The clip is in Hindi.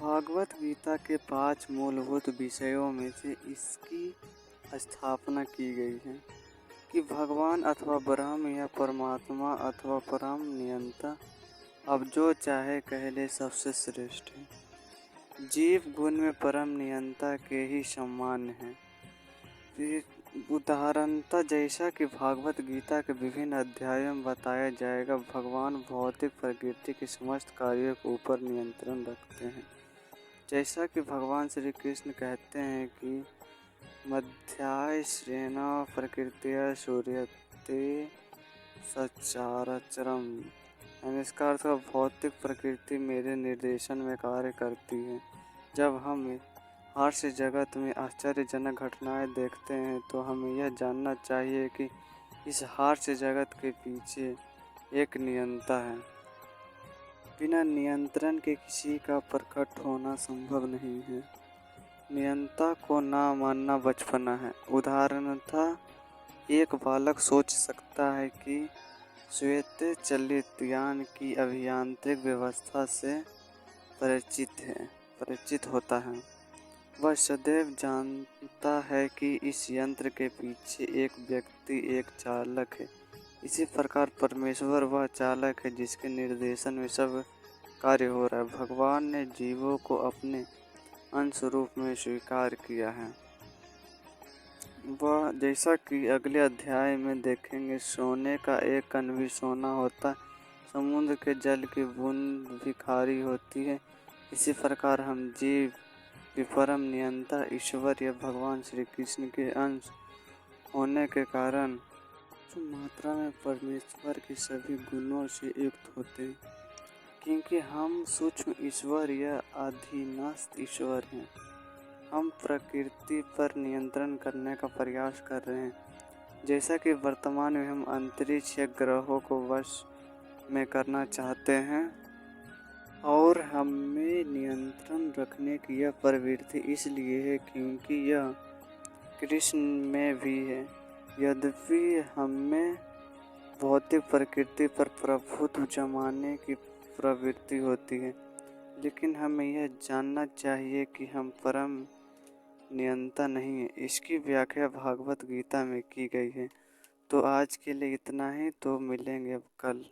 भागवत गीता के 5 मूलभूत विषयों में से इसकी स्थापना की गई है कि भगवान अथवा ब्रह्म या परमात्मा अथवा परम नियंता अब जो चाहे कह ले सबसे श्रेष्ठ है। जीव गुण में परम नियंता के ही समान है। उदाहरणतः जैसा कि भागवत गीता के विभिन्न अध्यायों में बताया जाएगा, भगवान भौतिक प्रकृति के समस्त कार्यों के ऊपर नियंत्रण रखते हैं। जैसा कि भगवान श्री कृष्ण कहते हैं कि मध्याय श्रेण प्रकृतिया सूर्यते सचराचरम, इसका अर्थ भौतिक प्रकृति मेरे निर्देशन में कार्य करती है। जब हम हास्य जगत में आश्चर्यजनक घटनाएं देखते हैं तो हमें यह जानना चाहिए कि इस हास्य जगत के पीछे एक नियंता है। बिना नियंत्रण के किसी का प्रकट होना संभव नहीं है। नियंता को ना मानना बचपना है। उदाहरणतः एक बालक सोच सकता है कि श्वेत चलित यान की अभियांत्रिक व्यवस्था से परिचित होता है। वह सदैव जानता है कि इस यंत्र के पीछे एक व्यक्ति, एक चालक है। इसी प्रकार परमेश्वर वह चालक है जिसके निर्देशन में सब कार्य हो रहा है। भगवान ने जीवों को अपने अंश रूप में स्वीकार किया है। वह, जैसा कि अगले अध्याय में देखेंगे, सोने का एक कण भी सोना होता है, समुद्र के जल की बूंद भी खारी होती है। इसी प्रकार हम जीव भी परम नियंता ईश्वर या भगवान श्री कृष्ण के अंश होने के कारण मात्रा में परमेश्वर के सभी गुणों से युक्त होते हैं, क्योंकि हम सूक्ष्म ईश्वर या अधीनस्थ ईश्वर हैं। हम प्रकृति पर नियंत्रण करने का प्रयास कर रहे हैं, जैसा कि वर्तमान में हम अंतरिक्ष या ग्रहों को वश में करना चाहते हैं। और हमें नियंत्रण रखने की यह प्रवृत्ति इसलिए है क्योंकि यह कृष्ण में भी है। यद्यपि हमें भौतिक प्रकृति पर प्रभुत्व जमाने की प्रवृत्ति होती है, लेकिन हमें यह जानना चाहिए कि हम परम नियंता नहीं है। इसकी व्याख्या भागवत गीता में की गई है। तो आज के लिए इतना ही। तो मिलेंगे अब कल।